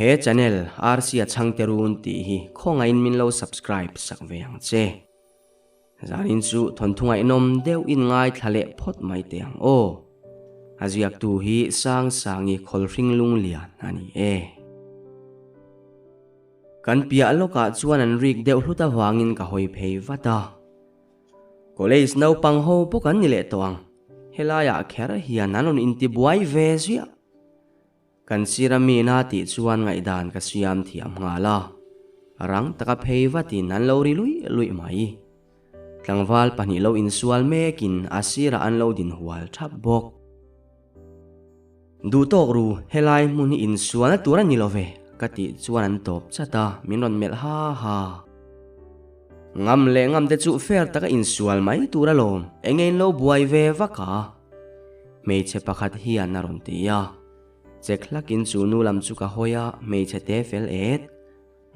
he channel RC achang terun ti hi khonga in min lo subscribe sak ve ang che zanin chu thon thunga inom deu in ngai thale phot mai te ang o aziak tu hi sang sangi kholring lung lian ani e kan pia loka chuan an rik deu hluta wangin ka hoi phei wata college no pang ho pokan ni le toang helaya khera hian anon inti buai ve zia kan sirami na ti chuan ngai dan ka siam thiam ngala rang taka phei wati nan lo ri lui mai tlangwal pani lo in sual mekin asira an lo din hual thap bok du tok ru helai muni in suana turan ni love kati chuan an top chata minon mel ha ngam le ngam te chu fer taka in sual mai tura lom engein lo buai ve waka mei che pakhat hi an naron tia cheklakin chu nu lam chu ka hoya mei che te fel et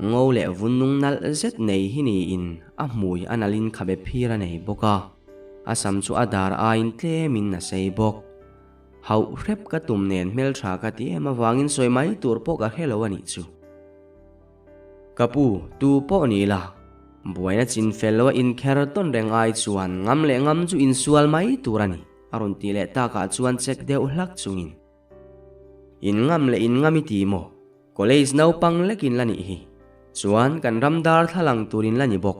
ngo le vunung nal zet nei hi ni in a mui analin khabe phira nei boka asam chu adar a in tle min na sei bok hau rep ka tum nen mel tha ka ti ema wangin soi mai tur po ka helo ani chu kapu tu po ni la buaina chin felwa in keraton reng ai chuan ngam le ngam chu in sual mai turani aron ti le ta ka chuan chek deu hlak chungin in ngam le in ngami ti mo college nau pang lekin lani hi chuan kan ramdar thalang turin lani bok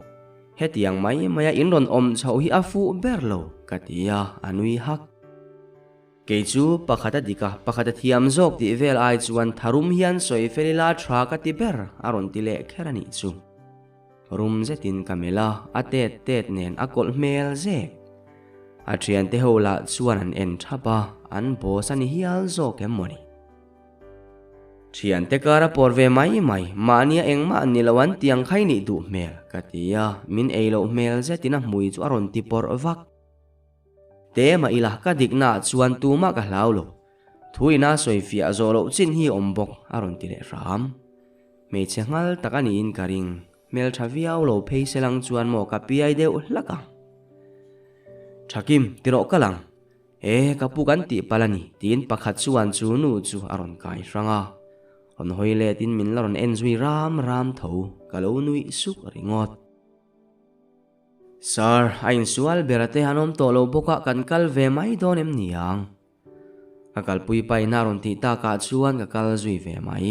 hetiang mai maya in ron om chho hi afu berlo katia anui hak ke chu pakhata dika pakhata thiam jok ti vel ai chuan tharum hian soi felila thra ka ti ber aron ti le kherani chu rum zetin kamela atet nen akol mel ze atrian te hola chuan an en thapa an boss ani hial zok emoni thian te kara porve mai mania engma nilawan tiang khai ni du mel katia min eilo mel zetina mui chu aron ti por vak te ma ila ka dikna chuan tu ma ka hlaulo thuina soi fia zolo chin hi ombok aron ti le ram me chengal takani in karing mel thaviau lo phei selang chuan mo ka pi ai deu hlaka thakim tiro kalang e kapukan ti palani tin pakhat chuan chu nu chu aron kai ranga on hoile tin min laron enjui ram tho kalo nui suk ringot sir ain sual berate hanom tolo boka kan kal ve mai donem niang akal pui pai naron ti ta ka chuan ka kal zui ve mai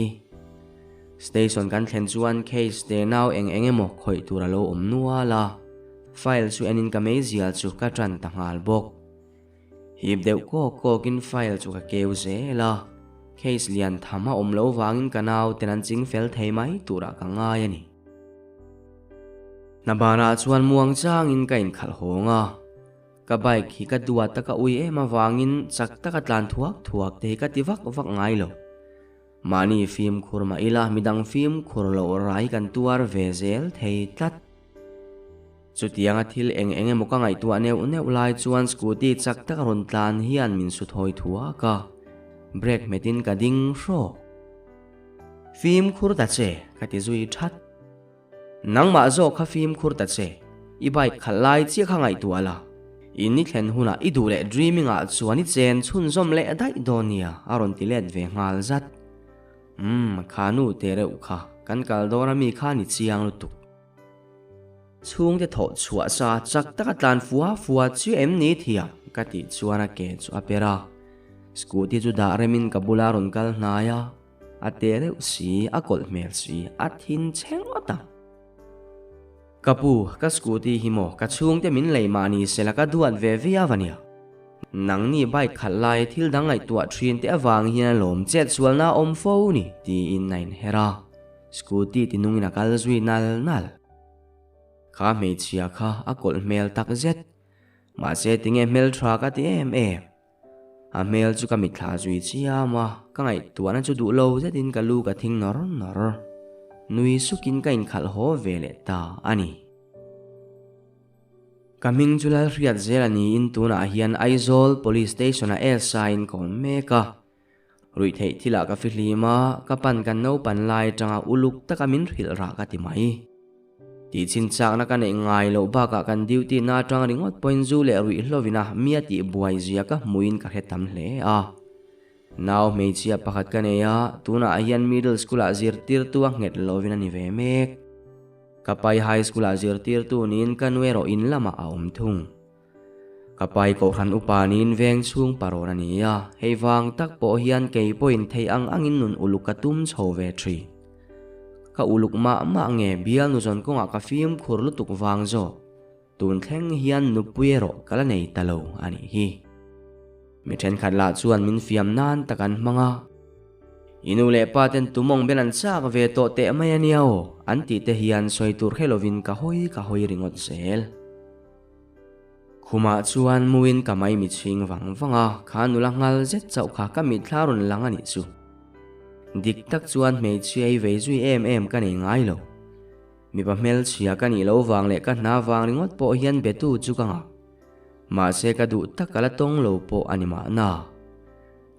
station kan thlen chuan case te now engemo khoi turalo omnuala file chu enin ka mezia chu ka tran tangal bok hib deu ko kin file chu ka keu zela case lian thama omlo wangin kanaw tenan ching fel thei mai tura ka ngai ani nabana chuan muang chang in kain khal honga ka bike hi ka duwa taka ui ema wangin chak taka tlan thuak te ka tiwak ngai lo mani film khurma ila midang film khurlo rai kan tuar vezel thei tlat chutianga thil enge moka ngai tu neu lai chuan scooty chak taka ron tlan hian min su thoi thua ka break metin ka ding ro film khur ta che ka ti zui that nangma zo kha film khur ta che I bike khalai chi khangai tu ala inni thlen huna I du le dreaming a chuani chen chhun zom le dai donia aron ti let ve ngal zat khanu tere ukha kan kal dora mi kha ni chiang lutuk chung te tho chua sa chak taka tlan fuwa chu em ni thia ka ti chuana ke chu apera scooty chu da remin kabula ron kal naya atere si akol mel si athin cheng ota kapu ka scooty himo ka chung te min leimani selaka duan ve vania nang ni bike khalai thil dangai tua thin te awang hian lom chet sualna om fo ni ti in nine hera scooty tinungina kal zui nal kha me chia kha akol mel tak zet ma se tinge mel thra ka ti em a mel chu ka mi thla zui chia ma ka ngai tuana chu du lo zetin ka lu ka thing nor nui sukin ka in khal ho vele ta ani kaming julal riat zelani in tuna hian Aizol police station a el sign kon meka rui thei thila ka filima ka pan kan no pan lai tanga uluk taka min ril ra ka ti mai ti chin chak na ka nei ngai lo ba ka kan duty na tang ringot point zu le rui hlovina mia ti buai zia ka muin ka hetam hle a Now may chia pakat kaneya tuna ayan middle school azir tirtu ang nget lovin ani vemek. Kapay high school azir tirtu nin kanwero in lama aum thung. Kapay ko han upanin veng chung parona niya. Hey vang tak po hiyan kay point thay ang angin nun uluk katum chove tree. Ka uluk ma nge bial nuzon ko nga ka film kurlutuk vang zo. Tun theng hiyan nupuero kala nei talo ani hi. Mitren kadla chuan min fiam nan takan mga. Inule paten tumong benan sak veto te mayaniao. Anti te hiyan soitur helovin kahoy ringot sel. Kuma chuan muin kamay mitching vang vanga kanulangal zet chau ka kamit tharun lang ani chu. Diktak chuan mei chiai veizui em kani ngai lo. Mi pa mel chia kani lo wang le ka na wang ringot po hian betu chu ka nga. Ma se ka du takala tong lo po anima na.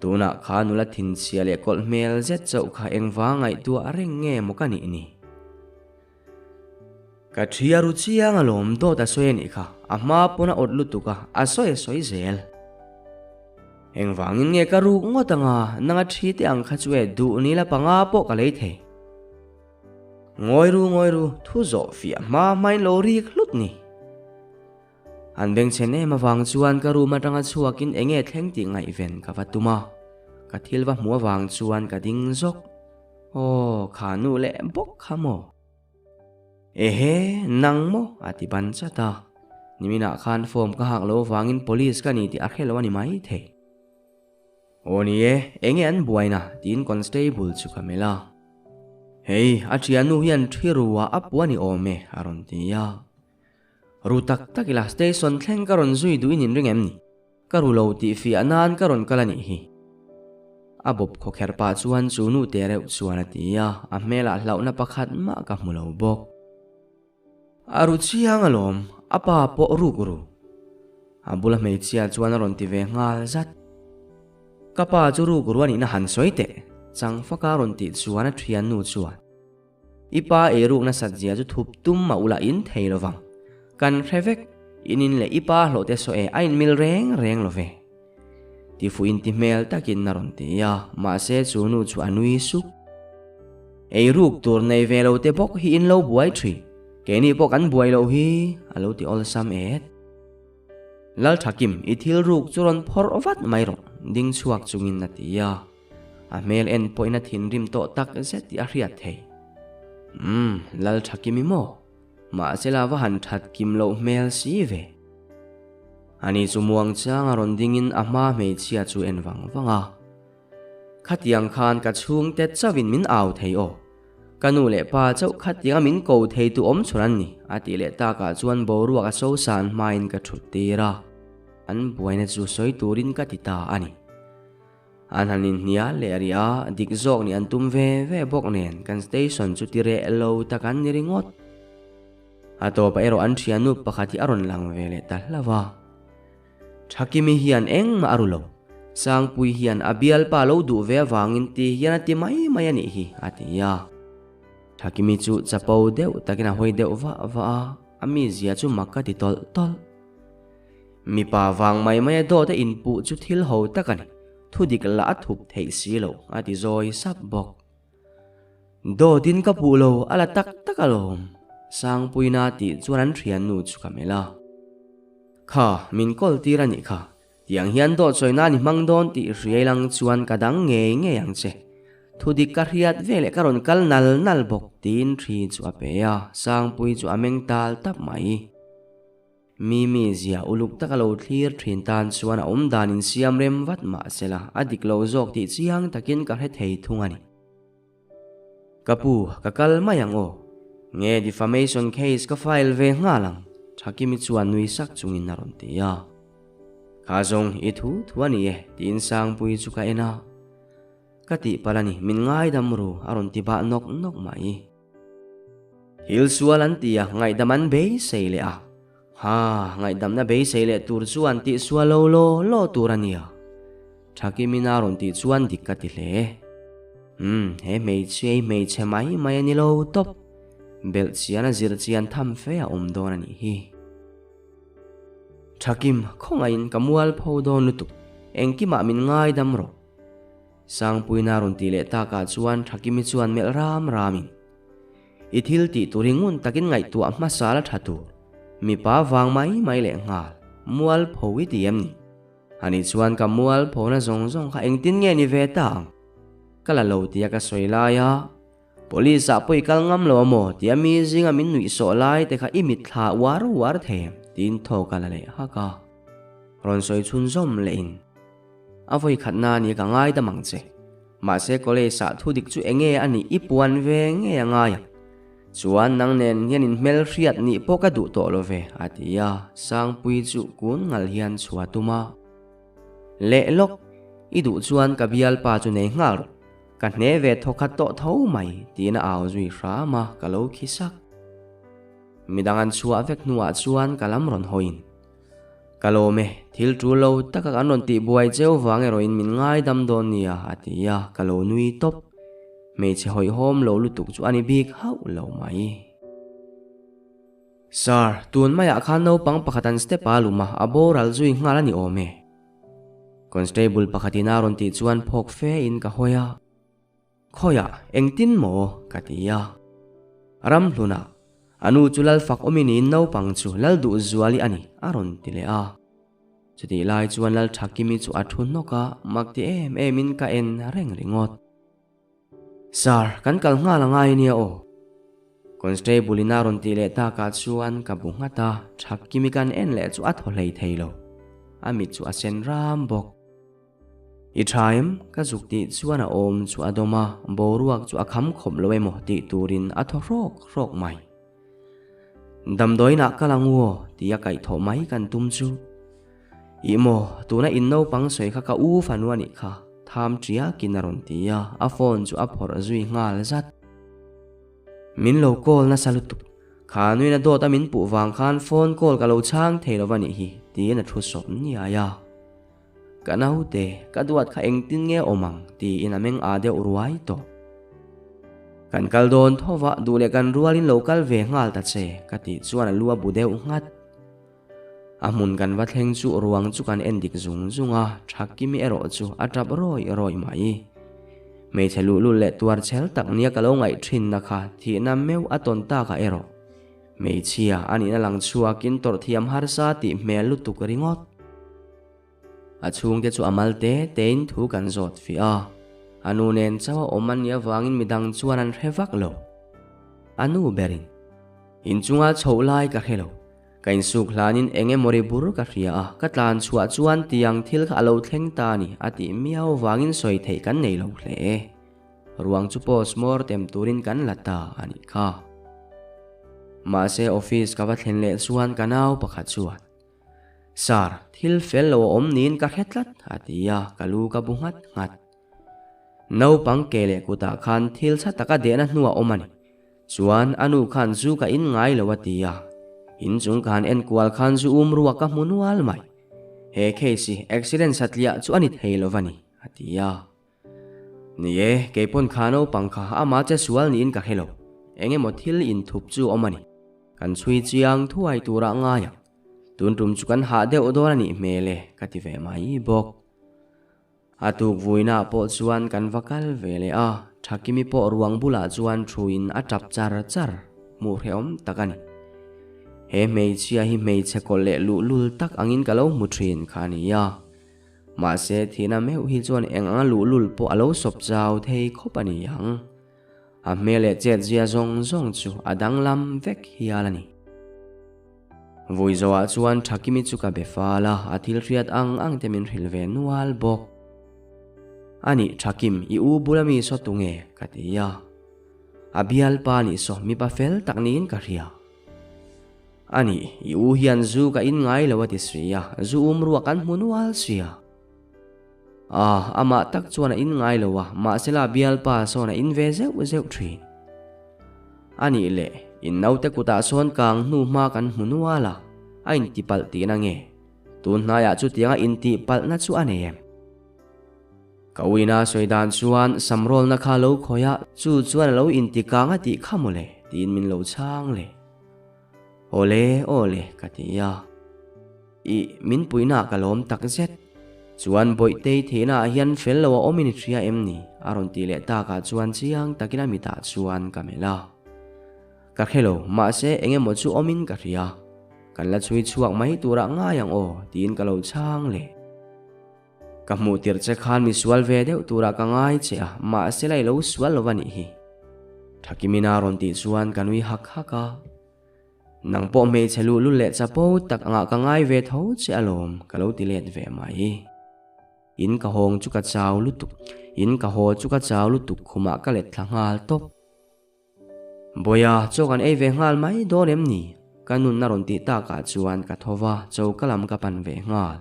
Tuna kanula thin chia le kol mel zet chau ka eng wangai tu areng nge mo kani ni. Ka thia ru chia ngalom do ta soe ni ka ama puna odlutu ka asoe zel. Eng wangin nge karu ngotanga nanga thite ang khachwe du nila pangapo kalei the. Ngoi ru thu zo fia ma main lori khlut ni. An beng chen ma wang chuan karu matanga chuakin enge thleng ti ngai ven ka watuma. Ka thilwa muwa wang chuan ka ding zok. O khanu le bok khamo. Ehe nang mo ati ban chata. Nimina khan form ka hak lo wangin police ka ni ti akhelo ani mai the. Onie enge an buaina tin constable chu kamela. Hey achianu hian thiruwa apwani ome aron tia. Rutak takila station thleng karon zui duinin ringem ni. Karulo ti fi anan karon kalani hi. Abob ko kherpa chuan chunu tereu chuan atia amela hlauna pakhat ma ka mulo bok. Aru chiang alom apa po ruguru. Abula mei chia chuan aron ti ve ngal zat. Kapa churu guruani na hansoite chang fakaron ti chuan a thian nu chuan ipa eru na sajia chu thup tum ma ula in theilowang kan revek inin le ipa hlote so e ain mil reng love ti fu in ti mel takin naron ti ya ma se chunu chu anui su ei ruk tur nei velo te bok hi in lo buai thri keni bok an buai lo hi alo ti ol sam et lal thakim ithil ruk churon phor ovat mairo ding chuak chungin na tia a mel en poina thin rim to tak zet ti a hriat thei lal thakimi mo ma sela wa han that kim lo mel si ve ani chumuang chang aron dingin ama me chia chu en wanga khatiang khan ka chung te chawin min aw thei o kanu le pa chau khatiang min ko thei tu om churan ni ati le ta ka chuan boru ka so san main ka thutira an buaina chu soi turin ka tita ani anhanin nia le ria dik zok ni antum ve bok nen kan station chu tire lo takan ni ringot ato pa ero an thianu pakhati aron lang vele talawa thakimi hian eng ma arulo sangpui hian abial pa lo du ve wangin ti hian ti mai ani hi atia thakimi chu chapo deu takina hoi deu wa ami zia chu makati tol mi pa wang mai do te in pu chu thil ho takani thudik la thup thei silo ati zoi sap bok do din ka pulo ala tak takalom sang puina ti chuan thian nu chu kamela kha min kol tirani kha tiang hian do choina ni mangdon ti rielang chuan kadang nge yang che thudik ka riat vele karon kal nal bok tin thri chu apeya sang pui chu ameng tal tap mai mi zia uluk takalo thlir thin tan chuan a danin siam rem wat ma sela adik lo zok ti chiang takin ka he thei thungani kapu kakal mayang o nge defamation case ka file ve ngalang thakimi chuan nui sak chungin naron tia khazong ithu thuani e tin sang pui chu ka ena kati palani min ngai damru aron ti ba nok mai hil sualan tia ngai daman be seile a ha ngai dam na be seile tur chuan ti sualo lo turania thakimi naron ti chuan dikati le he mei che mai ni lo top bel chiana zir chian tham fe a don ani hi thakim khongain kamual pho don lutu engki ma min ngai dam ro sang pui na ron ti le ta ka chuan thakimi chuan mel ram ramin i thil ti turingun takin ngai tu ma sala thatu mi pa wang mai le ngal mual phowi ti em ni ani chuan ka mual phona zong kha engtin nge ni ve tang kala lo tia ka soila ya police a poi kal ngam lo mo tia mi zinga min nui so lai te kha imit thla war them tin tho kala le ha ka ron soi chun zom le in avoi khatna ni ka ngai da mangche ma se kole sa thu dik chu enge ani ipuan ve nge anga ya chuan nang nen hian in mel riat ni poka du to lo ve atia sang pui chu kun ngal hian chuatuma le lok i du chuan ka bial pa chu nei ngal ka hne ve thokhat to tho mai tina aw zui rama ka lo khisak midangan chua vek nuwa chuan kalam ron hoin kalome thil tu lo taka anon ti buai cheu wange roin min ngai dam don nia atia kalo nui top me che hoi hom lo lutuk chu ani bik hau lo mai sir tun maya khan no pang pakhatan step aluma aboral zui ngala ni ome constable pakhatina ron ti chuan phok fe in ka hoya khoya engtin mo katia ram hluna anu chulal fak omini no pang chu lal du zuali ani aron tile a chuti lai chuan lal thakimi chu athun noka makti em in ka en reng ringot sir kan kal nga la ngai nia o constable ina ron tile ta ka chuan ka bungata thakimi kan en le chu atholei theilo ami chu asen ram bok i thaim ka zukti chuan a om chu adoma boruak chu akham khom loe mo ti turin atho rok mai damdoina kalanguo tia kai tho mai kan tum chu imo tuna inno pang soi kha ka u fanuani kha tham tria kinaron tia a phone chu a phor zui ngal zat min lo call na salutu kha nui na do ta min pu wang khan phone call ka lo chang theilovani hi ti na thu som ni aya kanau te kaduat kha engtin nge omang ti inameng ade urwai to kan kaldon thowa dule kan rualin local ve ngal ta che kati chuan lua budeu ngat amun kan wa thleng chu ruang chu kan endik zunga thakimi ero chu atap roi mai me thelu lu le tuar chel tak nia kalo ngai thin na kha thi na meu aton ta ka ero me chia ani na lang chua kin tor thiam har sa ti mel lu tu ringot achung te chu amal te tein thu kan zot fi a anu nen chawa oman ya wangin midang chuan an rhevak lo anu berin inchunga cholai ka helo kain suk hlanin enge mori bur ka ria a katlan chua chuan tiang thil kha alo thleng ta ni ati miao wangin soi thei kan nei lo hle ruang chu post mortem turin kan lata ani kha ma se office ka wa thlen le chuan kanau pakha chuan sar thil fel lo om nin ka hetlat atia kalu ka bungat ngat no pang kele kuta khan thil cha taka de na nuwa omani chuan anu khan zu ka in ngai lo watia in chung khan en kwal khan zu ruwa ka munwal mai he case accident satlia chu ani theilo wani atia nie kepon khano pangkha ama che sual ni in ka helo enge mo thil in thup chu omani kan chui chiang thuai tura nga ya tun tum chu kan ha de odorani mele kati ve mai bok atuk vuina po chuan kan vakal vele a thakimi po ruang bula chuan thuin atap char mu hreom takani he mei chia hi mei che kole lul tak angin kalo mutrin khania ma se thina meu hi chuan enga lul po alo sop jaw thei khopani yang a mele che zia zong chu adang lam vek hialani voi zowa chuan thakimi chu ka befala athil riat ang temin rilve nual bok ani thakim I u bulami so tunge katia abial pa ni so mi pa fel taknin ka ria ani I u hian zu ka in ngai lawati sia zu umruwa kan munwal sia ama tak chuan in ngai lawa ma sela bial pa so na in ve zeu thri ani le in naute kuta son kang nu ma kan munwala ain tipal ti na nge tun na ya chu tianga in ti pal na chu anem kawina soidan chuan samrol na kha lo khoya chu chuan lo in ti kanga ti khamule tin min lo chang le ole katia I min puina kalom tak zet chuan boi te thena hian fel lo omin thria em ni aron ti le ta ka chuan chiang takina mi ta chuan kamela ka khelo ma se enge mo chu omin ka ria kan la chui chuak mai tura nga yang o tin ka lo chang le ka mu tir che khan mi sual ve deuh tura ka ngai che a ma se lai lo sual lowani hi thakimina ron ti chuan kanui hak haka nang po me chelu lu le chapo tak anga ka ngai ve tho che alom ka lo ti let ve mai in ka hong chu ka chaw lu tuk in ka ho chu ka chaw lu tuk khuma ka let thangal top boya chokan ei ve ngal mai donem ni kanun naron ti ta ka chuan ka thowa chau kalam ka pan ve ngal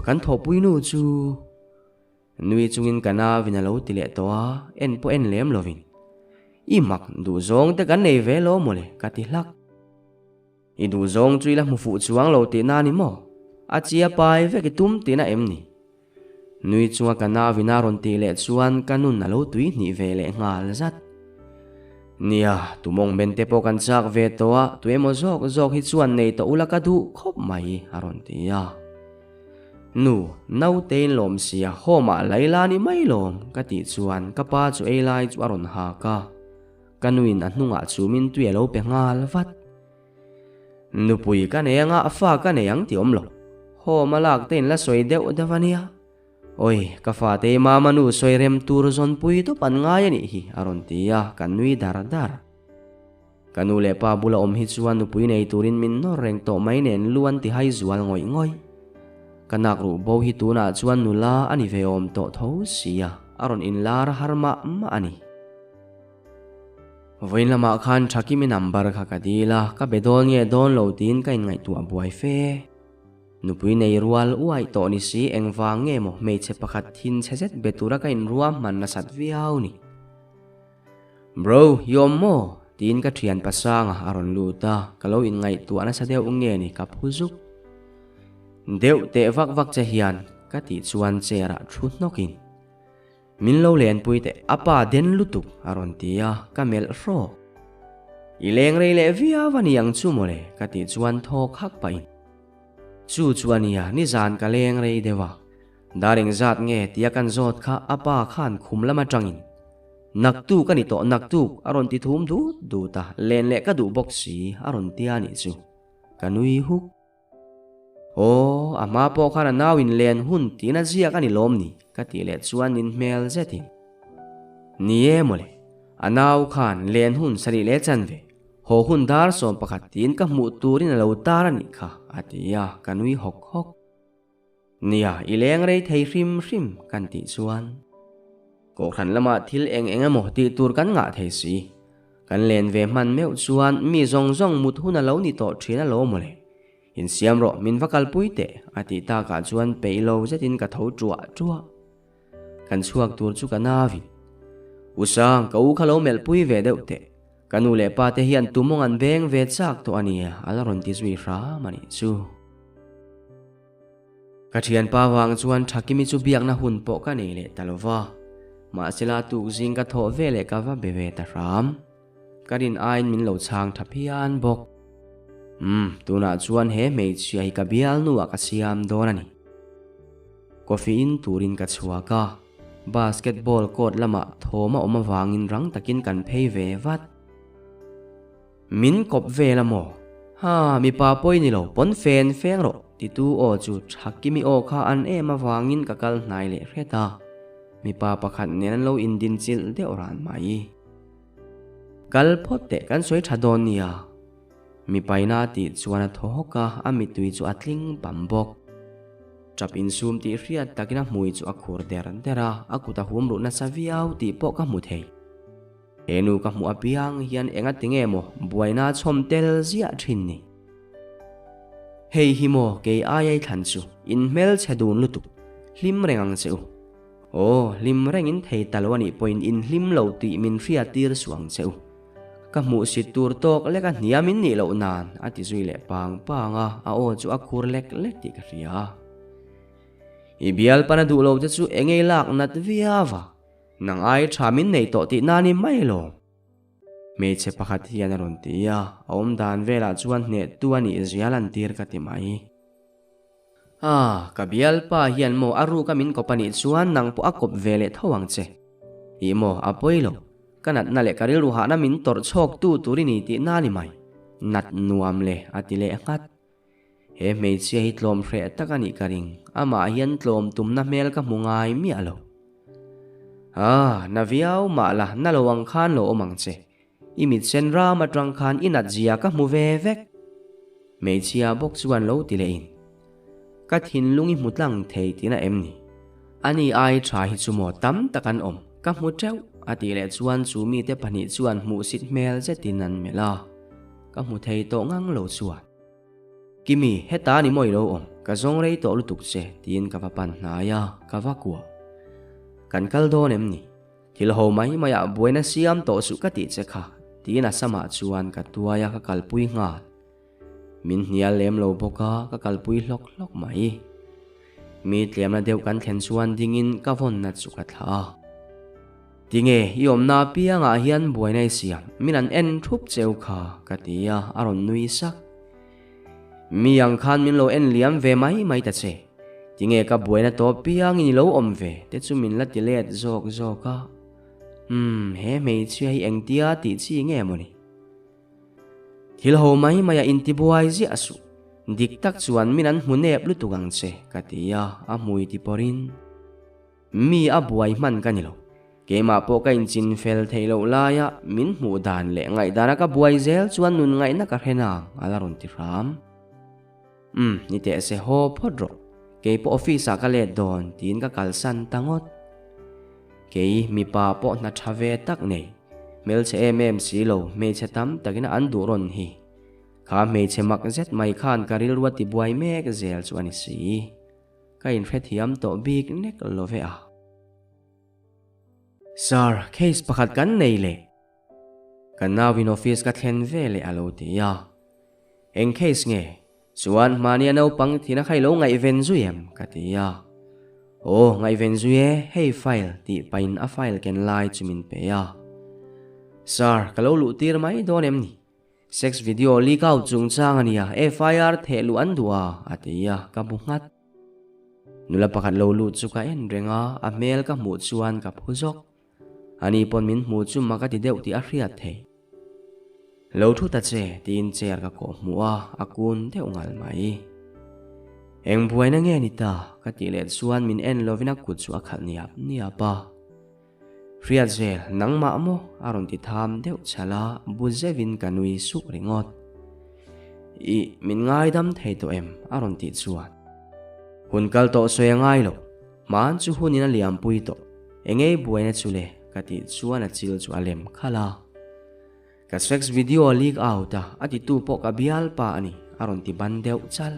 kan tho puinu chu nui chungin kana vinalo ti le towa en po en lem lovin i mak du zong te kan nei ve lo mole ka ti hlak i du zong chui la mu fu chuang lo ti na ni mo a chia pai ve ki tum ti na em ni nui chunga kana vinaron ti le chuan kanun na lo tui ni ve le ngal zat nia tumong mente po kan chak ve towa tuemo zok zok hi chuan nei to ulaka du khop mai aron ti ya nu nau tein lom sia homa laila ni mai lom ka ti chuan ka pa chu ei lai chu aron ha ka kanuin anunga chumin tuelo pe ngal vat nu pui ka ne anga fa ka ne yang ti om lo ho malak ten la soi deu davania oi ka fa te ma manu soi rem tur zon pui to pan nga yani hi aron tia kanui dar dar kanu le pa bula om hi chuan nu pui nei turin min no reng to mai nen luan ti hai zual ngoi ngoi kanak ru bo hi tuna chuan nula ani ve om to tho sia aron in lar harma ma ani voin lama khan thaki mi number kha kadila ka bedol nge don lo tin ka in ngai tu abuai fe nupui nei rual uai to ni si engwa nge mo me che pakhat thin chezet betura ka in ruam man na sat viau ni bro yom mo tin ka thian pasanga aron luta kalo in ngai tu ana sa deu nge ni ka phuzuk deu te vak vak che hian ka ti chuan chera thut nokin min lo len pui te apa den lutuk aron tia kamel ro ileng rei le via wani yang chu mole ka ti chuan thok hak pain chu chuania ni zan ka leng rei dewa daring zat nge tia kan zot kha apa khan khum lama tangin naktu kani to naktu aron ti thum du ta len le ka du box si aron tia ni chu kanui huk o ama po khana nawin len hun tina zia kani lom ni ka ti le chuan in mel zetin nie mole anaw khan len hun sari le chan ve ho hun dar som pakhat tin ka mu turin lo tar ani kha atia kanui hok hok nia ileng rei thei hrim hrim kan ti chuan ko khan lama thil eng engemaw ti tur kan nga thei si kan len ve man meu chuan mi zong zong mut hun a lo ni to thina lo mole in siam ro min vakal puite ati ta ka chuan peilo zetin ka tho tua kan chuak tur chu kanavi usang ka u khalo mel pui ve deuh te kanu le pa te hian tumong an beng ve chak to ania alaron ti zui ra mani chu ka thian pa wang chuan thakimi chu biak na hun po ka nei le talova ma sela tu jing ka tho ve le ka va be ve ta ram karin ain min lo chang thapian bok tuna chuan he mei chia hi ka bial nuwa ka siam donani coffee in turin ka chuaka basketball court lama thoma oma wangin rang takin kan phei ve vat min kop ve lamo ha mi pa poi ni lo pon fen feng ro ti tu o chu thakimi o kha an e ma wangin ka kal nai le reta mi pa pakhat nen lo in din chil de oran mai kal phote kan soi thadon nia mi paina ti chuan a thoka ami tui chu atling pambok chap in sum ti riat takina mui chu akhur dera akuta humru na saviau ti po ka mu thei enu ka mu apiang hian enga tinge mo buaina chomtel zia thin ni hei himo ke ayai than chu in mel chedun lutuk hlim rengang cheu o hlim rengin thei talwani point in hlim lo ti min ria tir suang cheu ka mu si tur tok le ka niamin ni lo nan ati zui le panga a o chu akhur lek ti ka ria ibial pana du lo chu engei lak nat viawa nang ai thamin nei to ti nani mai lo me che pakhat hian ron tia om dan vela chuan ne tuani zialan tir ka ti mai Kabial pa hian mo aru kamin ko pani chuan nang po akop vele thawang che. Imo apoilo kanat na le karil ruha na min tor chok tu turini ti na ni mai. Nat nuam le atile ngat. He mei chia hi tlom hre takani karing ama hian tlom tum na mel ka mungai mi alo. Na viau ma la na lowang khan lo omang che. Imit sen ra matrang khan inat zia ka mu ve vek. Mei chia bok chuan lo tile in. Kat hin lungi mutlang thei tina em ni. Ani ai tha hi chumo tam takan om. Ka mu treu atile chuan chu mi te pani chuan mu sit mel je tinan mela. Ka mu thei to ngang lo chuan. Kimi heta ni moi lo om. Ka zong rei to lutuk che tin ka papan na ya ka vakua. Kan kaldon em ni. Thil ho mai maya buena siam to su ka ti che kha. Tina sama chuan ka tuaya ka kalpui nga. Min hnia lem lo boka ka kalpui lok lok mai. Mi tliam na deu kan thlen chuan dingin ka von na chu ka tha. Tinge iom na pia nga hian buainai siam. Minan en thup cheu kha ka tia aron nui sak. Mi yang khan min lo en liam ve mai ta che. Tinge ka buaina to pia ngin lo om ve. Te chu min la tilet zok ka. He mei chia hi eng tia ti chi nge mo ni. Thil ho mai maya inti buai zi asu. Dik tak chuan minan munep lu tugang che katia amui ti porin. Mi abuai man kanilo. Kema po ka inchin fel thailo laya min mu dan le ngai dana ka buai zel chuan nun ngai na ka rena alaron ti ram. Ni te se ho podro. Ke po office ka le don tin ka kalsan tangot. Ke mi pa po na thave tak nei. Mel che MMC lo me che tam takina anduron hi. Ka me che mak zet mai khan karil ruati buai me ka zel chu ani si. Ka in phet hiam to big nek lo ve a. Sir, case pakhat kan nei le. Kan na win office ka thlen ve le alo ti ya. Eng case nge. Chuan mania no pang thina khai lo ngai ven zuyem ka ti ya. Ngai ven zuye hey file ti pain a file ken lai chumin pe ya. Sir, kalau lu tir mai don em ni. Sex video leak out chung chang ania FIR thelu andua atia kabungat. Nula pakat lo lu chuka en renga a mail ka mu chuan ka phuzok. Ani pon min mu chu maka ti deu ti a hriat thei. Lo thu ta che tin cher ka ko muwa akun deu ngal mai. Eng buai na nge ni ta ka ti let chuan min en lovina kut chu akhal niap pa. Hriat zel nang ma mo aron ti tham deu chala buzevin kanui suk ringot. Min ngai dam thei to em aron ti chuan. Hun kal to soya ngai lo. Man chu hunina liam pui to. Engei buai na chule ka ti chuan a chil chu alem khala. Ka sex video leak out ati tu po ka bial pa ani aron ti ban deu chal.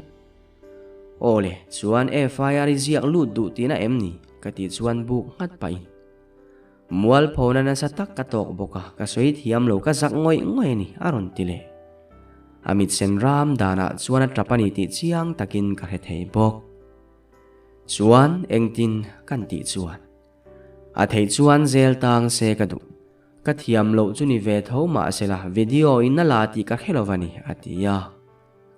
Ole chuan FIR ziak lut du tina em ni ka ti chuan buk ngat pa in. Mual phone na sa tak katok boka kasoit hiam lo ka zak ngoi ni aron tile. Amit sen ram dana chuan trapani ti chiang takin ka hethei bok. Chuan engtin kan ti chuan. A thei chuan zel tang se ka du. Ka thiam lo chu ni ve tho ma sela video in na la ti ka helovani atia.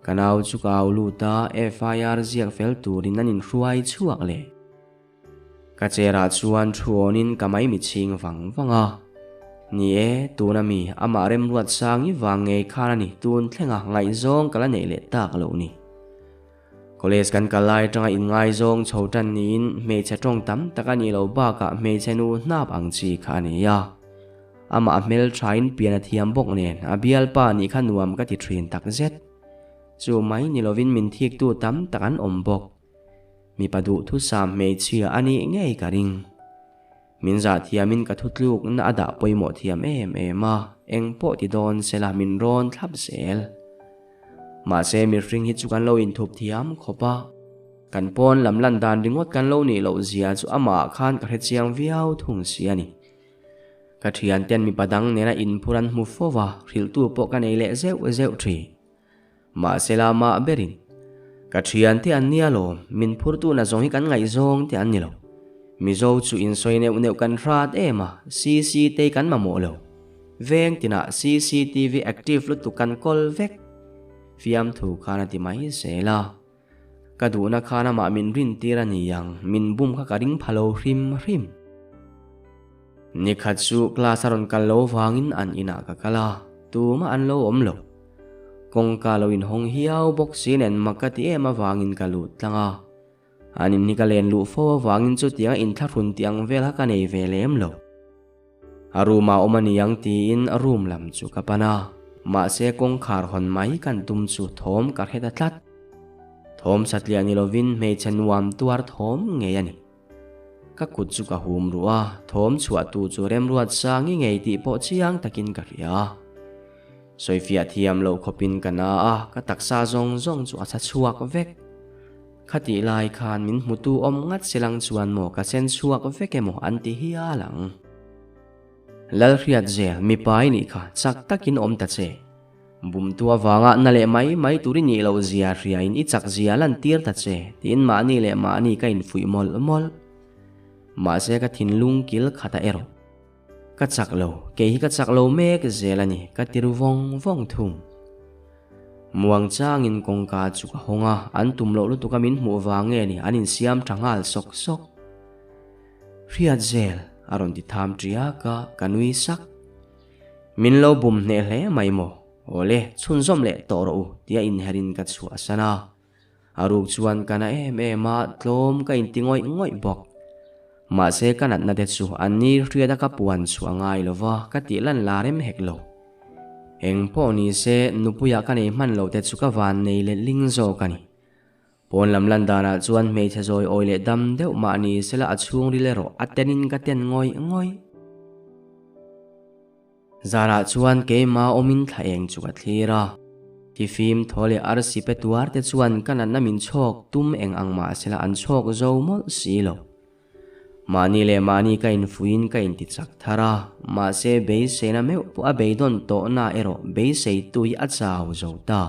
Kanaw chu kaw lu ta FIR ziak fel turin nanin hruai chuak le. Kachera chuan thuonin kamai mi ching wanga. Ni tuna mi ama rem ruat sang i wange kharani tun thlenga ngai zong kala nei le tak lo ni. College kan kalai tanga in ngai zong chotan nin me chatong tam takani lo ba ka me chenu nap ang chi khani ya. Ama mel train piana thiam bok nen abial pa ni khanuam ka ti train tak zet. Chu mai ni lovin min thiek tu tam takan ombok. Mi padu thu sam me chia ani ngei karing. Min za thiamin ka thutluk na ada poimo thiam ma eng po ti don sela min ron thlap sel. Ma se mi ring hi chu kan lo in thup thiam khopa. Kan pon lam lan dan ringot kan lo ni lo zia chu ama khan ka chiang viau thung siani. Ka thian ten mi padang nena in puran mu fowa ril tu po kan ei le zeu thi. Ma sela ma berin. Ka thian te an nia lo min phur tu na zong hi kan ngai zong te an ni lo. Mi zo chu in soi neu kan rat ma CC te kan ma mo lo. Veng tina CCTV active lu tu kan kol vek. Fiam thu khana ti mai sela. kaduna khana ma min rin tira ni yang min bum kha karing phalo hrim hrim ni khatsu klasaron kallo wangin an ina ka kala tu ma an lo omlo kong kalowin hong hiaw boksin en makati ema wangin kalut langa anin ni kalen lu fo wangin chu tiang in tharun tiang vel ha ka nei velem lo aruma omani yang tin arum lam chu kapana ma se kong khar hon mai kan tum chu thom ka heta tlat thom satliani lovin me chanwam tuar thom nge ani ka kut chu ka hum ruwa thom chua tu chu rem ruat sangi ngei ti po chiang takin ka ria soifia thiam lo khopin kana a ka taksa zong zong chu acha chuak vek khati lai khan min mutu om ngat silang chuan mo ka sen chuak vek emo anti hi alang lal riat zel mi pai ni kha chak takin om ta che bum tua wanga na le mai turi ni lo zia ria in i chak zia lan tir ta che tin ma ni le ma ni ka in fui mol mol ma se ka thin lung kil khata ero ka chak lo ke hi ka chak lo me ke zelani ka tir vong thum muang chang in kong ka chu ka honga an tum lo lu tu ka min mu wange ni anin siam thangal sok sok riat zel aron ti tham tria ka kanui sak min lo bum ne hle mai mo ole chun zom le to ro tia in herin ka chu asana aruk chuan kana ma tlom ka in tingoi ngoi bok ma se kanat na te chu ani riada ka puan chu angai lova ka ti lan larem hek lo eng po ni se nupuya ka nei man lo te chu ka van nei le ling zo kani pon lam lan dana chuan me che zoi oile dam deuh ma ni sela achung ri le ro atenin ka ten ngoi zara chuan ke ma omin thaeng chu ka thira ti film thole arsi pe tuar te chuan kana namin chok tum eng angma sela an chok zo mol silo mani le mani ka in fuin ka in ti chak thara ma se be se na me pu a be don to na ero be se tu i a chaw zo ta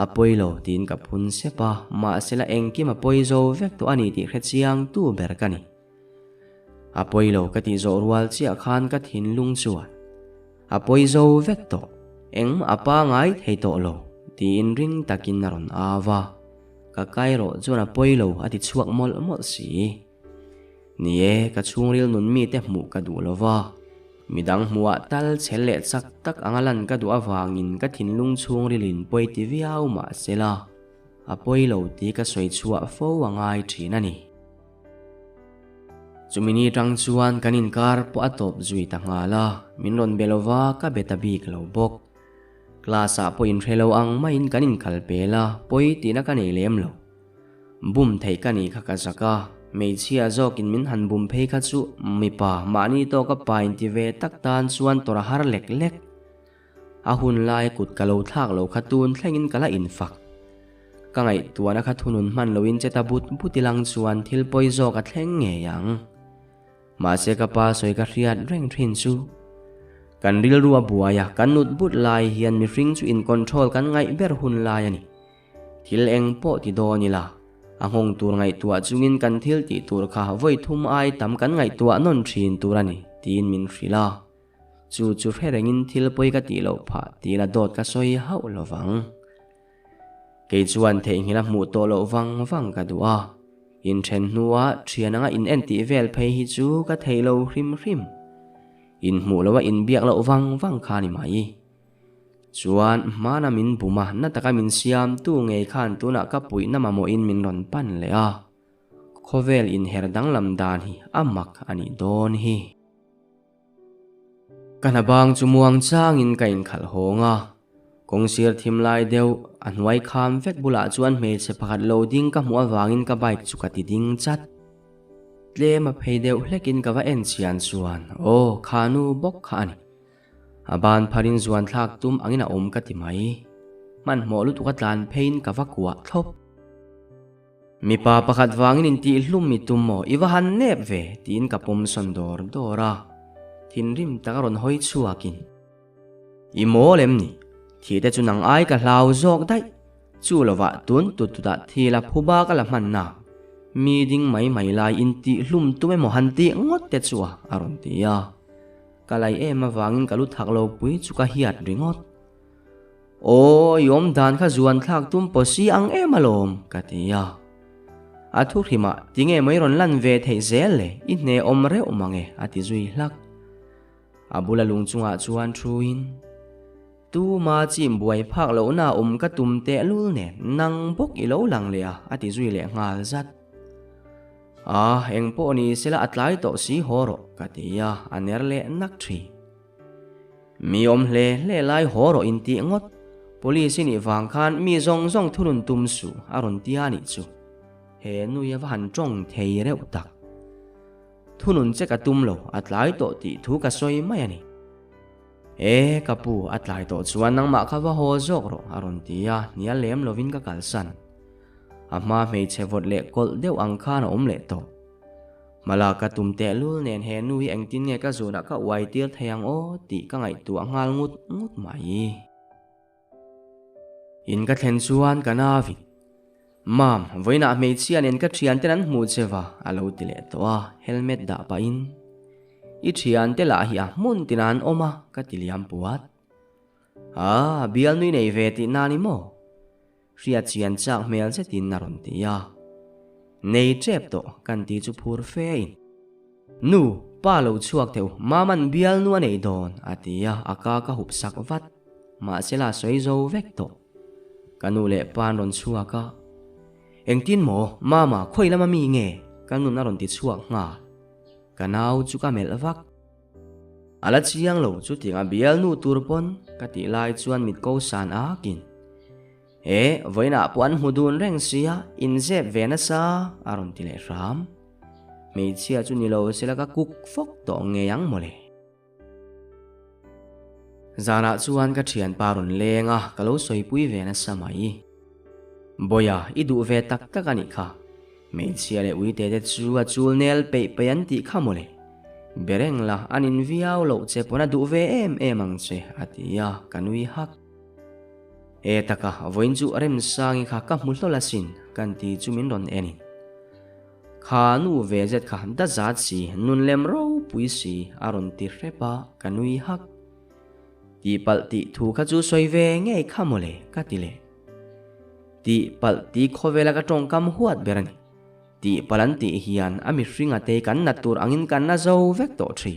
apoilo tin ka phun se pa ma sela eng ki ma poizo vek to ani ti khe chiang tu ber kani apoilo ka ti zo rual chi akhan ka thin lung chuan apoizo vek to eng apa ngai thei to lo tin ring takin naron awa ka kairo chuan apoilo ati chuak mol si nie ka chungril nun mi te mu ka du lova midang muwa tal chelle chak tak angalan ka du awangin ka thinlung chungrilin poi ti viau ma sela apoilo ti ka soi chua fo wangai thinani chumini tang chuan kanin kar po atop zui ta ngala minron belova ka betabi klo bok klasa po in relo ang main kanin kalpela poi ti na kanei lem lo bum thei kani kha ka zaka mei chia zokin min han bum phei kha chu mi pa mani to ka pain ti ve tak tan chuan tora har lek lek a hun lai kut kalo thak lo khatun thlengin kala in fak ka ngai tuana kha thunun man loin cheta butilang chuan thil poi zo ka thleng nge yang ma se ka pa soi ka riat reng thin chu kan ril ruwa buaya kan nut but lai hian mi ring chu in control kan ngai ber hun lai ani thil eng po ti do ni la ahong tur ngai tua chungin kan thil ti tur kha voi thum ai tam kan ngai tua non thin turani tin min hrila chu herengin thil poi ka ti lo pha ti la dot ka soi hau lowang ke chuan the hila mu to lo wang ka duwa in then nuwa thiananga in enti vel phei hi chu ka theilo hrim in mu lowa in biak lo wang khani mai chuan mana min buma na taka min siam tu ngei khan tu na ka pui na mamo in min ron pan le a khovel in herdang lam dan hi amak ani don hi kana bang chumuang chang in kain khal honga kong sir thim lai deu anwai kham vek bula chuan me che pakhat loading ka mu awangin ka bike chu ka ti ding chat tle ma phei deu hlekin ka wa en chian chuan o khanu bok khani aban pharin zuan thak tum angina om ka ti mai man mo lu tu ka tlan phein ka wakwa thlop mi pa pakhat wangin in ti hlum mi tum mo iwa han nep ve tin ka pom son dora thin rim takaron hoi chuakin i mo lem ni thi te chunang ai ka hlau zok dai chu lova tun tu da thila phuba ka la man na mi ding mai lai in ti hlum tu me mo han ti ngot te chuwa aron tia kalai ema wangin kalu thaklo pui chu ka hiat ringot O yom dan kha zuan thak tum posi ang emalom katia. Athu rima tinge moiron lan ve thei zele inne omre omange ati zui hlak. Abula lungchunga chuan thuin tu ma chim buai phak lo na ka tum te lul ne nang bok I lo lang le ati zui le ngal zat. Eng po ni sila atlai to si horo katia anerle nak thi. Mi om le lai horo inti ngot polisi ni wang khan mi zong zong thurun tum su aron tia ni chu. He nu ya van chong thei reu tak. Thunun che ka tum lo atlai to ti thu ka soi mai ani. Kapu atlai to chuan nang ma kha wa ho zok ro aron tia nia lem lovin ka kalsan. Ama mei chevot le kol deu ang kha na om le to. Malaka tum te lul nen he nu hi engtin nge ka zona ka wai tir thayang o ti ka ngai tu angal ngut mai. In ka thlen chuan ka na vi. Mam, voina mei chian en ka thian ten an mu chewa alo ti le to helmet da pa in. I thian te la hi mun tinan oma ka tiliam puat. Bial nui nei ve ti na ni mo. Ria chian chak mel se tin naron ti ya. Nei chep to kan ti chu phur fe in. Nu pa lo chuak theu maman bial nu nei don atia aka ka hup sak vat. Ma sela soi zo vek to. Kanu le pan ron chuaka. Eng tin mo mama khoi lama mi nge kanu naron ti chuak nga. Kanau chu ka mel vak. Ala chiang lo chu tinga bial nu turpon ka ti lai chuan mit ko san akin. Voina puan hudun reng siya inzep vena sa aron tile ram. Mei chia chu nilo sila ka kuk fok to ngeyang mole. Zara chuan ka thian paron lenga kalo soi pui vena sa mai. Boya idu ve tak tak ani kha. Mei chia le ui te chu a chul nel pe peyan ti kha mole. Bereng la anin viau lo che pona du ve em ang che atia kanui hak. Taka voin chu rem sangi kha ka multo la sin kan ti chu min ron enin. Kha nu ve zet kha da zat si nun lem ro pui si aron ti repa kanui hak. Ti pal ti thu kha chu soi ve nge kha mole ka ti le. Ti pal ti khovela ka tong kam huat berani. Ti palan ti hian ami ringa te kan natur angin kan na zo vek to thi.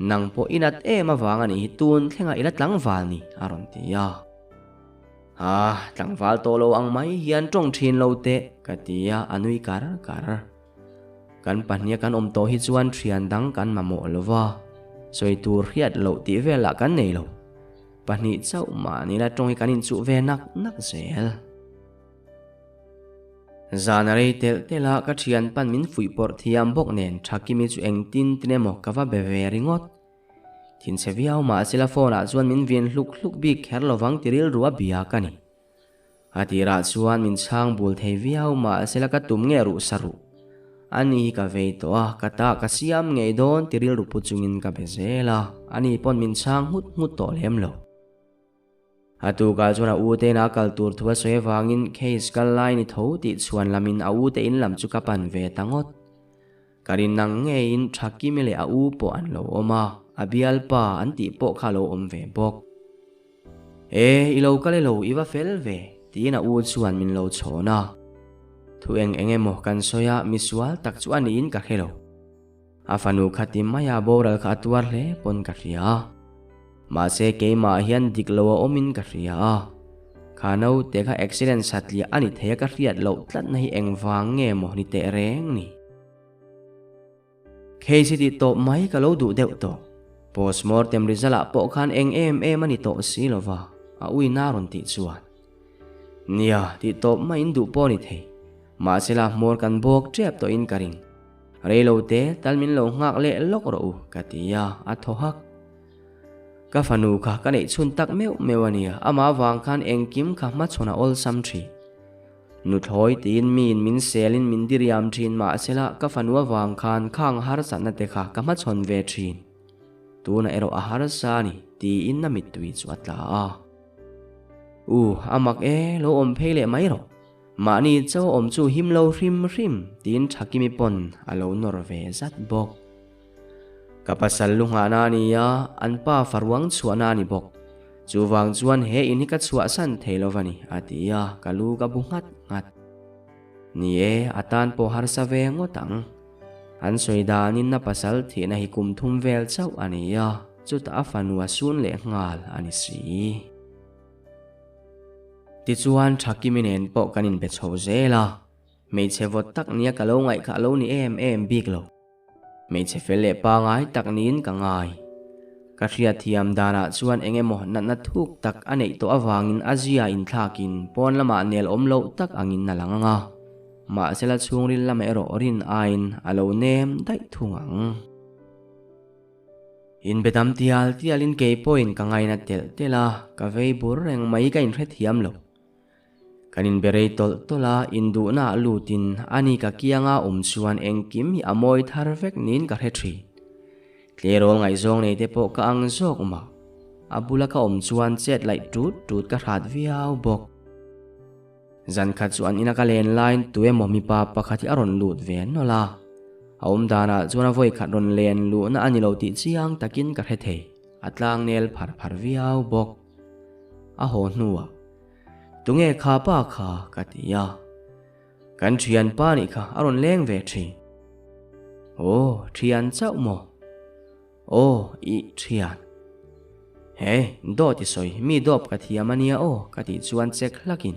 Nang po inat ma wanga ni tun thenga ilat lang wal ni aron ti ya. Tlang val to lo ang mai hian trong thin lo te katia anui kar. Kan pahnia kan om to hi chuan thian dang kan mamo lova. Soi tur hiat lo ti vela kan nei lo. Pahni chau ma ni la trong hi kanin chu ve nak zel. Zanarei tel tela ka thian pan min fui por thiam bok nen thakimi chu engtin tinemo kawa beve ringot. Thin se viau ma sila phone chuan min vin hluk bi kher lovang tiril ruwa bia kani. Atira chuan min chang bul thei viau ma sila ka tum nge ru saru. Ani ka vei to kata ka siam ngei don tiril ru puchungin ka bezela. Ani pon min chang hut to lem lo. Atu kal chuan u te na kal tur thua soe wangin case kal lai ni tho ti chuan lamin u te in lam chu ka pan ve tangot. Karin nang nge in thaki mele u po an lo oma. Abial pa anti po khalo om ve bok. Ilo kale lo iwa fel ve ti na u chuan min lo chona. Thu enge mo kan soya miswal tak chuan in ka khelo. Afanu khatim maya boral kha tuar le pon ka ria. Ma se ke ma hian diklo omin ka ria. Khanau te kha accident satlia ani theya ka riat lo tlat nahi engwang nge mo ni te reng ni. KCT to mai ka lo du deuh to. Postmortem result po khan eng ani to silova ui naron ti chuan. Nia ti to ma in du po ni thei. Ma sila mor kan bok trep to in karing. Relo te talmin lo ngak le lok ro katia athohak. Ka fanu kha ka nei chun tak mewania ama wang khan eng kim kha ma chona ol sam thi. Nu thoi tin min selin min diriam thin ma sila ka fanua wang khan khang har san na te kha ka ma chon ve thin. Tu na ero ahar sani ti in na mitui chu atla amak lo om phele mai ro mani chaw om chu him lo hrim tin thakimi pon alo nor ve zat bok kapasal lunga na ni ya anpa farwang chuana ni bok chu wang chuan he in hi ka chua san thelovani atia kalu ka bungat ngat ni e atan po har sa ve ngotang an soidanin na pasal thi na hi kum thum vel chau ania chu ta fanua sun le ngal ani si ti chuan thakiminen po kanin be chho zela mei chevot tak nia kalo ngai kha lo ni em big lo mei chefele pa ngai tak nin ka ngai ka ria thiam dana chuan engemaw na thuk tak anei to awangin azia in thlakin pon lama nel omlo tak angin na langanga ma sela chungril lama ero rin ain alo nem dai thungang in bedam tialin ke point ka ngai na tel tela ka vei bur reng mai ka in hret hiam lo kanin berei tol tola indu na lutin ani ka kianga chuan engkim hi amoi thar vek nin ka hretri tlerol ngai zong nei te po ka ang zok ma abula ka chuan chet lai tut ka hrat viau bok zan khat chuan ina ka len line tuwe mo mi pa pakhati aron lut ven nola dana chuan voi khat ron len lu na ani lo ti chiang takin ka hrethe atlang nel phar viau bok a ho nuwa tunge kha pa kha katia kan thian pa ni kha aron leng ve thi thian chau mo i thian he do ti soi mi dop ka thiamania ka ti chuan chek hlakin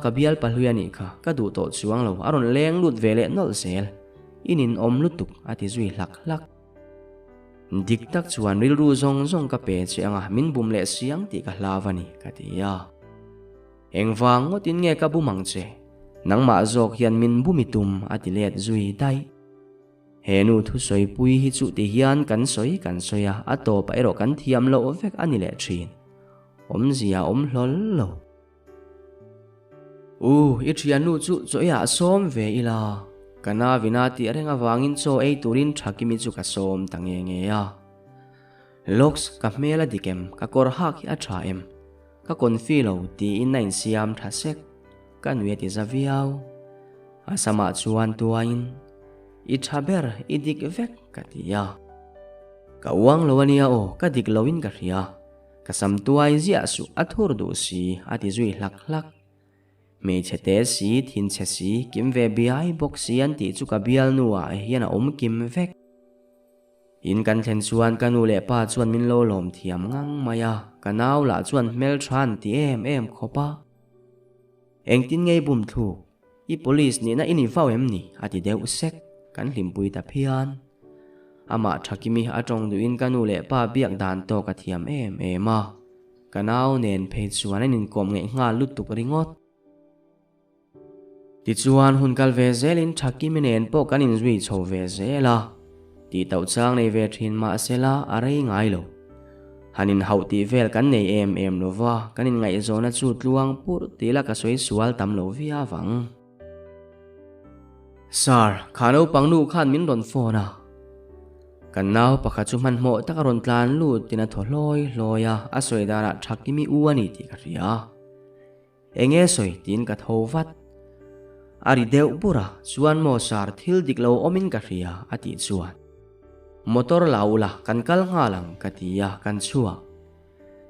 ka bial palhuani kha ka du to chuang lo aron leng lut vele nol sel inin lutuk ati zui hlak dik tak chuan ril ru zong ka pe chianga min bum le siang ti ka hlavani katia engwang ngotin nge ka bumang che nangma zok hian min bumitum ati let zui dai henu thu soi pui hi chu ti hian kan soya ato pa ero kan thiam lo vek ani le thin zia hlol lo i thian nu chu choya som ve ila kana vinati arenga wangin cho ei turin thakimi chu ka som tange nge ya lox ka mela dikem ka kor hak hi atha em ka konfilo ti in nain siam thasek ka nueti zaviau asama chuan tuain i thaber i dik vek katia ka wang lowania ka dik lowin ka ria ka sam tuai zia su athur du si ati zui hlak me chete si thin che si kim ve biai bok si an ti chu ka bial nuwa hian kim vek in kan thlen chuan kanu le pa chuan min lo lom thiam ngang maya kanau la chuan mel than ti em khopa engtin ngei bum thu i police ni na ini fau em ni ati deu sek kan hlimpui ta phian ama thakimi atong du in kanu le pa biak dan to ka thiam ema kanau nen phe chuan in kom nge nga lutuk ringot ti chuan hun kal ve zelin thakimi nen po kanin zui chho ve zela ti tau chang nei ve thin ma sela arei ngai lo hanin hauti vel kan nei em lova kanin ngai zona chu tluang pur tila ka soi sual tam lo via wang sar khano pangnu khan min ron phona kan naw pakha chu man mo takaron tlan lu tina tholoi loya asoi dara thakimi uani ti ka ria enge soi tin ka thovat ari deu pura chuan mo sar thil diklo omin ka ria ati chuan motor laula kan kal ngalang katia kan chua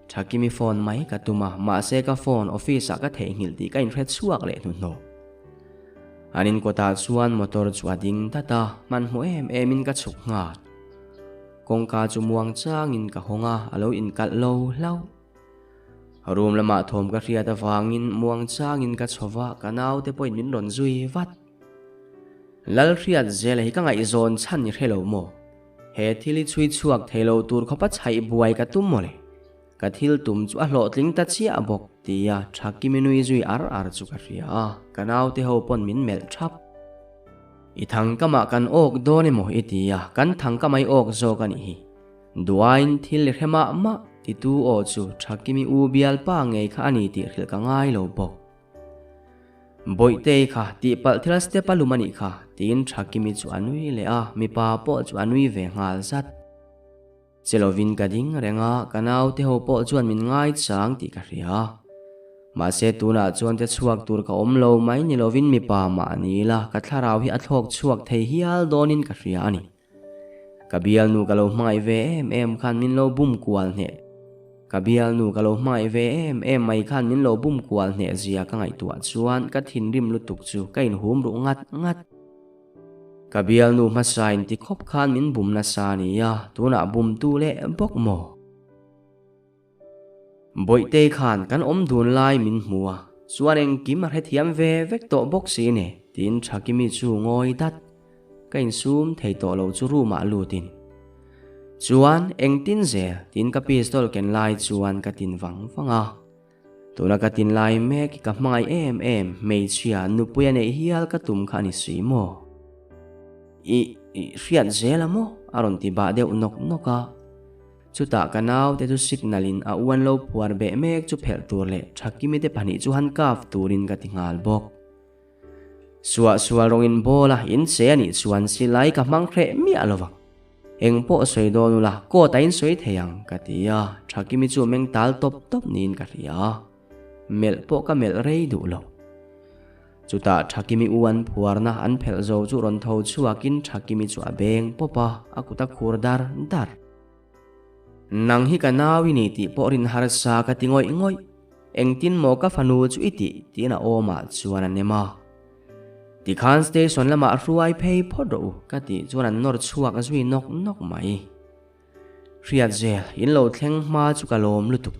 thakimi phone mai ka tuma ma se ka phone office ka the ngil ti kain hret chuak le no anin kota chuan motor chuading tata man mu emin ka chuk nga kongka chu muang changin ka honga alo in kal lo lau room lama thom ka ria ta wangin muang changin ka chowa kanau te point min ron zui vat lal riat zel hi ka ngai zon chan ni hello mo he thili chui chuak thelo tur khopa chai buai ka tum mole ka thil tum chu a hlo tling ta chi abok tia thaki minui zui ar chu ka ria kanau te ho pon min mel thap i thang kama kan ok done mo itia kan thang kamai ok zo kan hi duain thil hema ma ti tu o chu thaki mi u bial pa ngei kha ani ti khil ka ngai lo bok boite kha ti pal thila step alumani kha tin thaki mi chu anui le mi pa po chu anui ve ngal zat chelovin ka ding renga kanau te ho po chuan min ngai chang ti ka ria ma se tuna chuan te chuak tur ka omlo mai ni lovin mi pa ma ni la ka tharau hi athok chuak thei hial donin ka ria ani ka bial nu ka lo mai ve em khan min lo bum kwal ne bial nu ka lo mai ve em mai khan min lo bum kwal ne zia ka ngai tua chuan ka thin rim lutuk chu ka in hum ru ngat ka bial nu ma sain ti khop khan min bum na sa ni ya tuna bum tu le bok mo boi te khan kan om dun lai min hmua chuan eng kim a hethiam ve vek to bok si ne tin thakimi chu ngoi dat ka in sum thei to lo chu ru ma lu tin chuan eng tin zel tin ka pistol ken lai chuan ka tin wanga tuna ka tin lai me ki ka mai em mei chia nu puya nei hial ka tum kha ni si mo i riat zela mo aron ti ba deuh noka chuta kanaw te chu signalin a uan lo puar be mek chu phel tur le thakimi te pani chu han kaf turin ka ti ngal bok suwa rongin bola in se ani chuan silai ka mang khre mi alowang eng po soi do nu la ko tain soi theyang ka tia thakimi chu meng tal top nin ka ria mel po ka mel rei du lo chuta thakimi uan phuarna an phel zo chu ron tho chuakin thakimi chu abeng popa akuta khurdar dar nang hi kanawi ni ti po rin har sa ka tingoi eng tin mo ka fanu chu iti tina oma chuan anema ti khan station lama ruai phei phodo ka ti chuan an nor chuak azui nok mai riat zel in lo thleng ma chu ka lom lutuk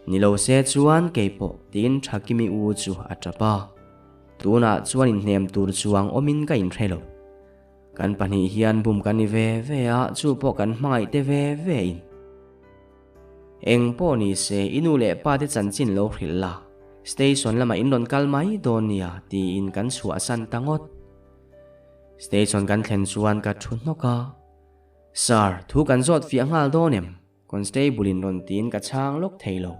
ni lo se chuan keipo tin thakimi u chu atapa tuna chuan in hnem tur chuang omin ka in threlo kan pani hian bum kan ni ve a chu po kan hmangai te ve in eng po ni se inu le pa te chanchin lo hrilla station lama in ron kalmai donia ti in kan chua san tangot station kan thlen chuan ka thunnoka sir thu kan zot fi angal donem constable in ron tin ka chang lok theilo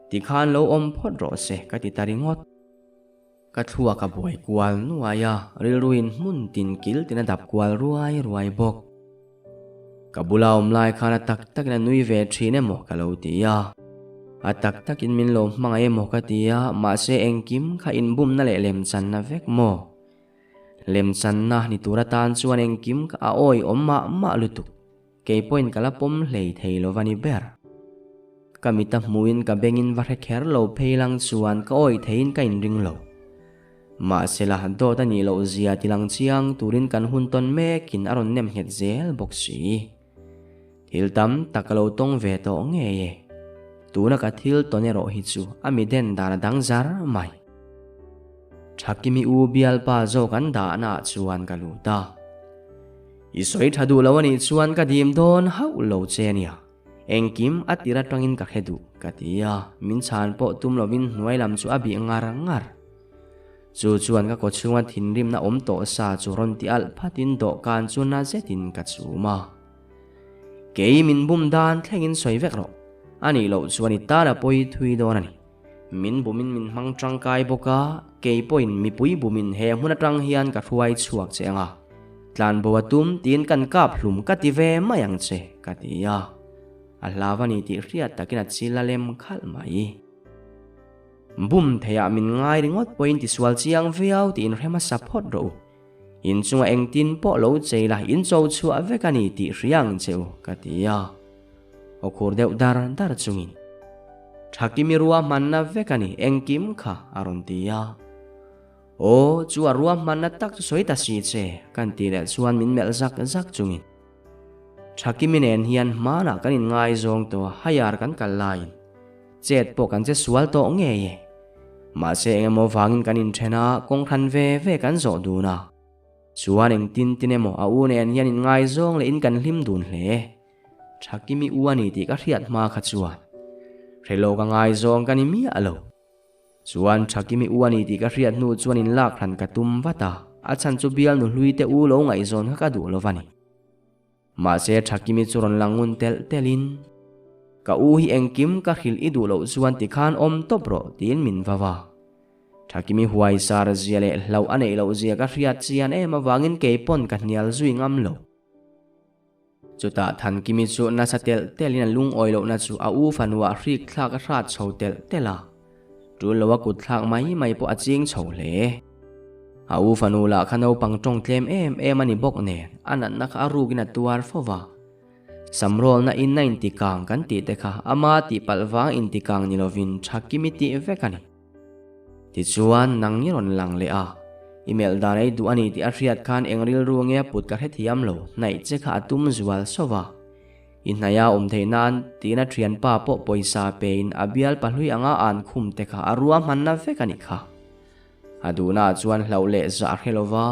ti khan lo om phot ro se ka ti taringot ka thua ka boi kwal nuaya rilruin mun tin kil tin adap kwal ruai bok ka bulaum lai khana tak na nui ve thine mo ka lo tia atak in min lo mangai mo ka tia ma se engkim kha in bum na le lem chan na vek mo lem chan na ni turatan chuan engkim ka a oi ma lutuk ke point kala pom hlei theilo vani ber kamita muin ka bengin va kher lo pheilang chuan ka oi thein ka in ring lo ma se la do ta ni lo zia tilang chiang turin kan hun ton me kin aron nem het zel boxi hiltam takalo tong ve to nge ye tuna ka thil tonero hi chu ami den dar dang zar mai thakimi u bial pa zo kan da na chuan ka luta isoi thadu lawani chuan ka dim don hau lo chenia engkim atira tangin ka khedu ka tia min chan po tum lovin hnuai lam chu abi ngar chu chuan ka ko chunga thin rim na om to sa chu ron ti al phatin do kan chu na zetin ka chuma ke min bum dan thlengin soi vek ro ani lo chuani tara poi thui donani min bumin min mang tangkai boka ke point mi pui bumin he huna tang hian ka ruai chuak chenga tlan bowatum tin kan kap hlum ka ti ve mayang che ka tia alawani ti riat takina chilalem khal mai bum theya min ngai ringot point ti swal chiang viau ti in rema support ro in chunga eng tin po lo cheila in chou chu avekani ti riang cheu ka tia okur deuh dar chungin thakimi ruwa manna vekani engkim kha aron tia o chu ruwa manna tak chu soita si che kan ti le chuan min mel zak chungin thakimi nen hian mana kanin ngai zong to hayar kan kalain chet po kan che sual to nge ye ma se engemo wangin kanin thena kong khan ve kan zo du na chuan eng tin emo a u nen hian in ngai zong le in kan hlim dun hle thakimi uani ti ka riat ma kha chuan relo ka ngai zong kan mi alo chuan thakimi uani ti ka riat nu chuan in lak hran ka tum wata a chan chu bial nu hlui te u lo ngai zon ka du lo wani ma se thakimi churon langun telin ka u hi engkim ka khil i du lo chuan ti khan om topro tin min wawa thakimi huai sar zia le hlau anei lo zia ka riat chian ema wangin ke pon ka hnial zui ngam lo chuta than kimi chu na satel telin lung oilo na chu a u fanwa hrik thlak a hrat chhotel tela tu lowa kut thlak mai po aching chhole a u fanula khano pang tong tlem em ani bok ne anan na kha arugina tuar fowa samrol na in na intikang kan ti teka ama ti palwang intikang nilovin thakimi ti vekani ti chuan nang niron lang le a email danai du ani ti ariat khan engril ruange put ka hethiam lo nai chekha atum zual sowa inhaya theinan tina thian pa po poisa pein abial palhui anga an khum teka arua manna vekani kha aduna chuan hlaule za helova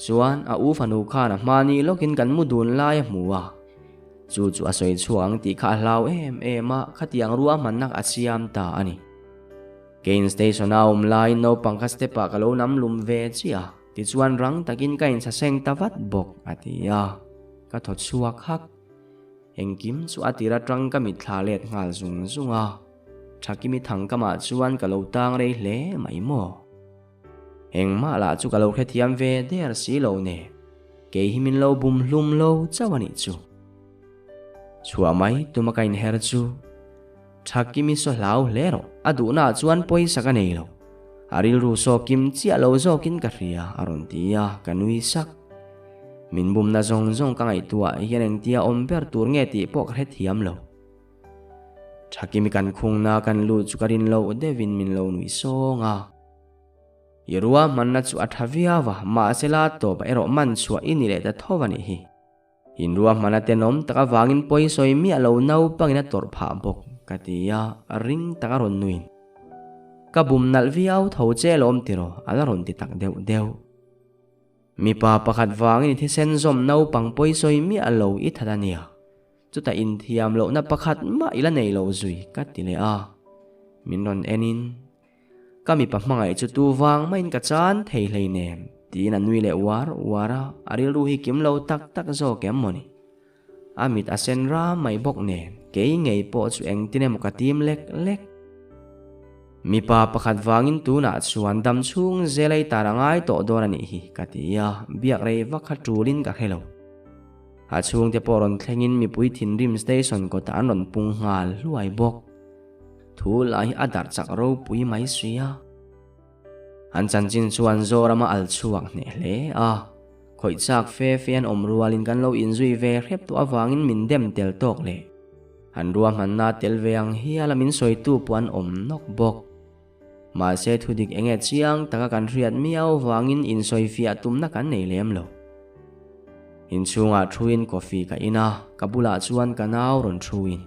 chuan a u fanu khan mani lokin kan mudun lai muwa chu asoi chuang ti kha hlau ema khatiang ruwa mannak asiam ta ani gain station a lai no pangkas te pa kalo nam lum ve chia ti chuan rang takin kain sa seng tawat bok atia ka thot chuak hak engkim chu atira tang kamit thalet ngal zunga thakimi thang kama chuan kalo tang rei hle mai mo engma la chu kalo khethiam ve der si lo ne ke himin lo bum hlum lo chawani chu chua mai tumakain her chu thakimi so hlau lero aduna chuan poisa ka nei lo aril ru so kim chia lo zo kin ka ria aron tia kanui sak min bum na zong ka ngai tua hianeng tia omper tur nge ti pok he thiam lo thakimi kan khung na kan lu chu karin lo devin min lo nui so nga irua manna chu athavia wa ma sela to ba ero man chu inile ta thowani hi inrua manate nom taka wangin poisoi mi alo nau pangina tor pha bok katia ring taka ron nuin kabum nal viau tho che lom tiro ala ron ti tak deu mi pa pakhat wangin thi sen zom nau pang poisoi mi alo I thadania chuta in thiam lo na pakhat ma ila nei lo zui katile a min ron enin kami pa mangai chu tu wang main ka chan thei hlei nem ti na nui le wara aril ru hi kim lo tak zo kem moni amit asen ra mai bok ne ke ngei po chu eng tinem ka tim lek mi pa pakhat wangin tu na chuan dam chung zelai tarangai to dorani hi katia biak rei vakha tulin ka helo a chung te poron thlengin mi pui thin rim station ko ta anon pung ngal luai bok thu lai adar chak ro pui mai sia an chanchin chuan zorama al chuak ne hle a khoi chak fe an om rualin kan lo inzui ve hrep tu awangin min dem tel tok le han ruam hanna tel veang hi alamin soitu puan om nok bok ma se thudik enge chiang taka kan riat miau wangin in soi fia tumna kan nei lem lo in chunga thuin coffee ka ina kabula chuan kanau ron thuin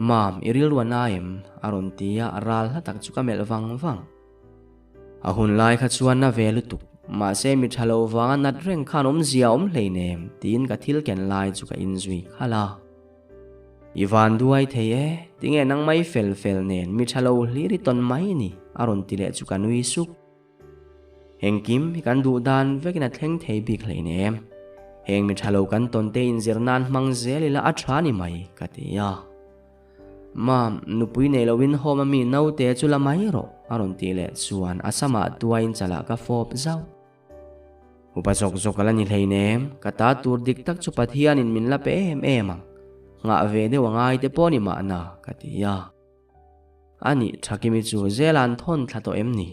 mam iril wanaim aron tia aral hatak chu kamel wang ahun lai kha chuan na velu tuk ma se mi thalo wanga nat reng khan zia hleinem tin ka thil ken lai chu ka inzui khala ivan duai theye tinge nang mai fel nen mi thalo hliri ton mai ni aron tile chu ka nui suk hengkim kan du dan vekina thleng thei bik hleinem heng mi thalo kan ton te in zirnan mang zelila athani mai katia mam nupui nei lowin homa mi nau te chula mai ro aron tile chuan asama tuain chala ka fop zau upasok zokalani hleinem kata tur dik tak chu pathian in min la pe emang nga ve de wangai te poni ma na katia ani thakimi chu zelan thon thlato emni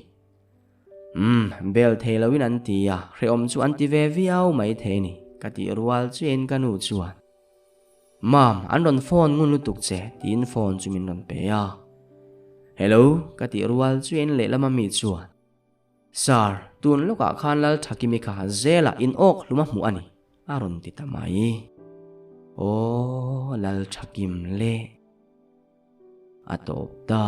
bel thelawin an tia hreom chu anti ve viau mai theni kati rual chen kanu chuan mam an ron phone ngun lutuk che tin phone chu min ron pe ya hello kati rual chen le lama mi chuan sir tun loka khan lal thakimi kha zela in ok luma mu ani aron ti tamai o lal thakim le atop ta